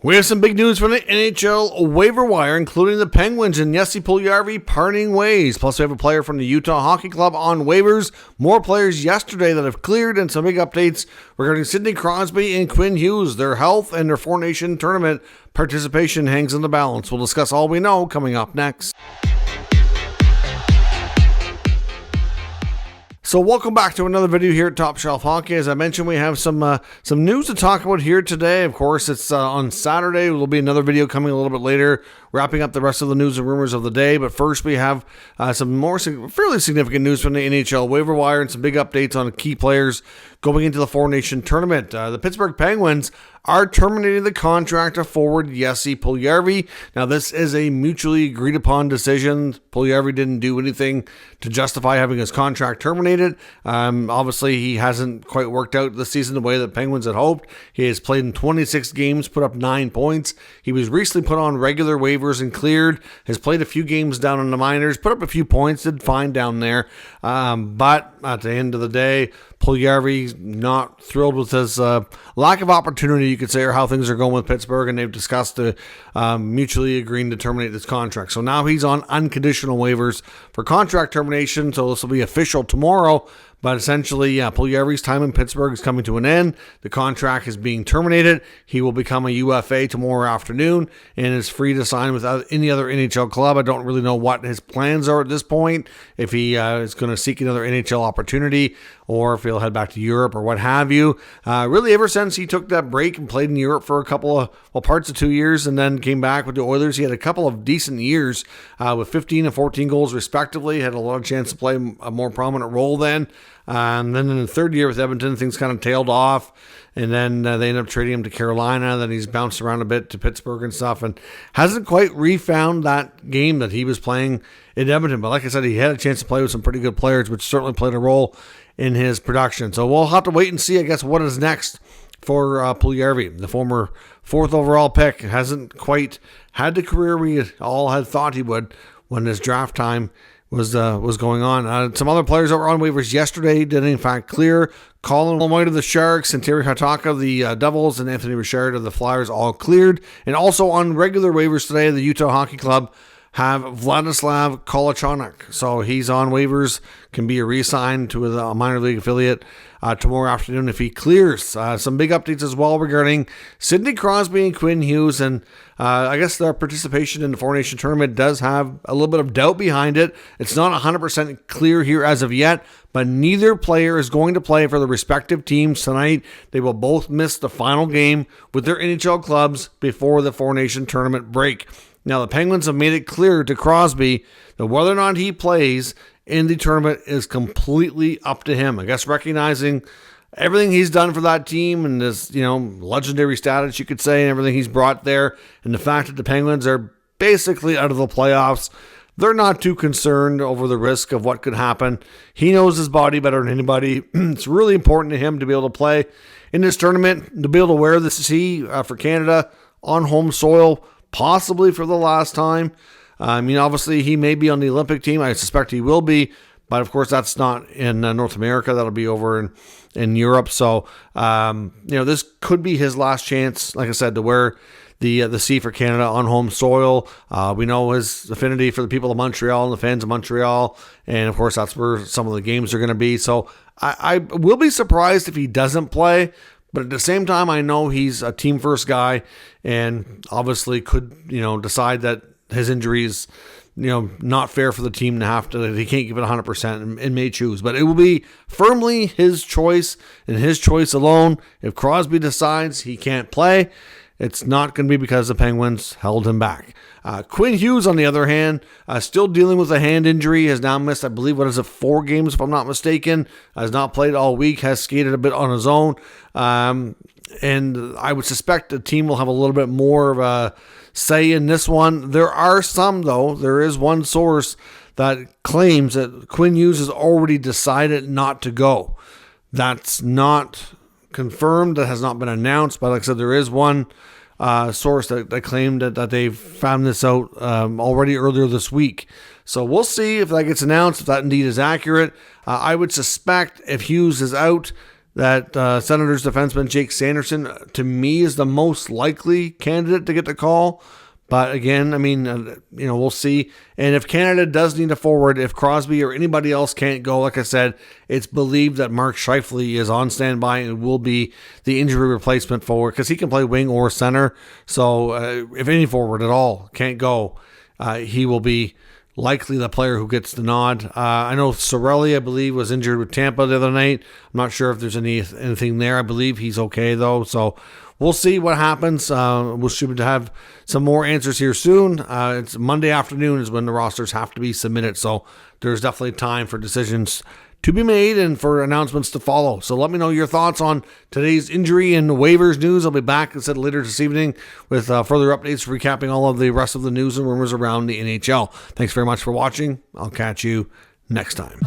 We have some big news from the NHL waiver wire, including the Penguins and Jesse Puljujarvi parting ways. Plus, we have a player from the Utah Hockey Club on waivers, more players yesterday that have cleared, and some big updates regarding Sidney Crosby and Quinn Hughes. Their health and their Four Nation tournament participation hangs in the balance. We'll discuss all we know coming up next. So welcome back to another video here at Top Shelf Hockey. As I mentioned, we have some news to talk about here today. Of course, it's on Saturday. There'll be another video coming a little bit later, wrapping up the rest of the news and rumors of the day. But first, we have some more fairly significant news from the NHL waiver wire and some big updates on key players going into the Four Nation tournament. The Pittsburgh Penguins are terminating the contract of forward Jesse Puljujarvi. Now, this is a mutually agreed upon decision. Puljujarvi didn't do anything to justify having his contract terminated. Obviously, he hasn't quite worked out this season the way that Penguins had hoped. He has played in 26 games, put up 9 points. He was recently put on regular waivers and cleared. Has played a few games down in the minors, put up a few points, did fine down there. But at the end of the day, Puljujarvi's not thrilled with his lack of opportunity, you could say, or how things are going with Pittsburgh, and they've discussed the mutually agreeing to terminate this contract. So now he's on unconditional waivers for contract termination, so this will be official tomorrow. But essentially, Puljujarvi's time in Pittsburgh is coming to an end. The contract is being terminated. He will become a UFA tomorrow afternoon and is free to sign with any other NHL club. I don't really know what his plans are at this point, if he is going to seek another NHL opportunity or if he'll head back to Europe or what have you. Really, ever since he took that break and played in Europe for a couple of, parts of 2 years and then came back with the Oilers, he had a couple of decent years with 15 and 14 goals respectively. Had a lot of chance to play a more prominent role then. And then in the third year with Edmonton, things kind of tailed off. And then they ended up trading him to Carolina. Then he's bounced around a bit to Pittsburgh and stuff. And hasn't quite refound that game that he was playing in Edmonton. But like I said, he had a chance to play with some pretty good players, which certainly played a role in his production. So we'll have to wait and see, I guess, what is next for Puljujarvi. The former 4th overall pick hasn't quite had the career we all had thought he would when his draft time was going on. Some other players that were on waivers yesterday did in fact clear. Colin White of the Sharks and Terry Hataka of the Devils and Anthony Richard of the Flyers all cleared. And also on regular waivers today, the Utah Hockey Club have Vladislav Kolochonok. So he's on waivers, can be reassigned to a minor league affiliate tomorrow afternoon if he clears. Some big updates as well regarding Sidney Crosby and Quinn Hughes. And I guess their participation in the Four Nation tournament does have a little bit of doubt behind it. It's not 100% clear here as of yet, but neither player is going to play for the respective teams tonight. They will both miss the final game with their NHL clubs before the Four Nation tournament break. Now, the Penguins have made it clear to Crosby that whether or not he plays in the tournament is completely up to him. I guess recognizing everything he's done for that team and his, legendary status, you could say, and everything he's brought there, and the fact that the Penguins are basically out of the playoffs, they're not too concerned over the risk of what could happen. He knows his body better than anybody. It's really important to him to be able to play in this tournament, to be able to wear the C for Canada on home soil, possibly for the last time. Obviously, he may be on the Olympic team. I suspect he will be. But, of course, that's not in North America. That'll be over in Europe. So, this could be his last chance, like I said, to wear the C for Canada on home soil. We know his affinity for the people of Montreal and the fans of Montreal. And, of course, that's where some of the games are going to be. So, I will be surprised if he doesn't play. But at the same time, I know he's a team-first guy and obviously could, decide that his injury is, not fair for the team to have to, he can't give it 100% and may choose. But it will be firmly his choice and his choice alone. If Crosby decides he can't play, it's not going to be because the Penguins held him back. Quinn Hughes, on the other hand, still dealing with a hand injury, has now missed, I believe, 4 games, if I'm not mistaken. Has not played all week, has skated a bit on his own. And I would suspect the team will have a little bit more of a say in this one. There are some, though. There is one source that claims that Quinn Hughes has already decided not to go. That's not confirmed. That has not been announced. But like I said, there is one source that claimed that they've found this out already earlier this week. So we'll see if that gets announced, if that indeed is accurate. I would suspect if Hughes is out, that Senators defenseman Jake Sanderson, to me, is the most likely candidate to get the call. But again, I mean, we'll see. And if Canada does need a forward, if Crosby or anybody else can't go, like I said, it's believed that Mark Scheifele is on standby and will be the injury replacement forward because he can play wing or center. So if any forward at all can't go, he will be likely the player who gets the nod. I know Sorelli, I believe, was injured with Tampa the other night. I'm not sure if there's anything there. I believe he's okay, though. So we'll see what happens. We should have some more answers here soon. It's Monday afternoon is when the rosters have to be submitted. So there's definitely time for decisions to be made and for announcements to follow. So let me know your thoughts on today's injury and waivers news. I'll be back, as I said, later this evening with further updates, recapping all of the rest of the news and rumors around the NHL. Thanks very much for watching. I'll catch you next time.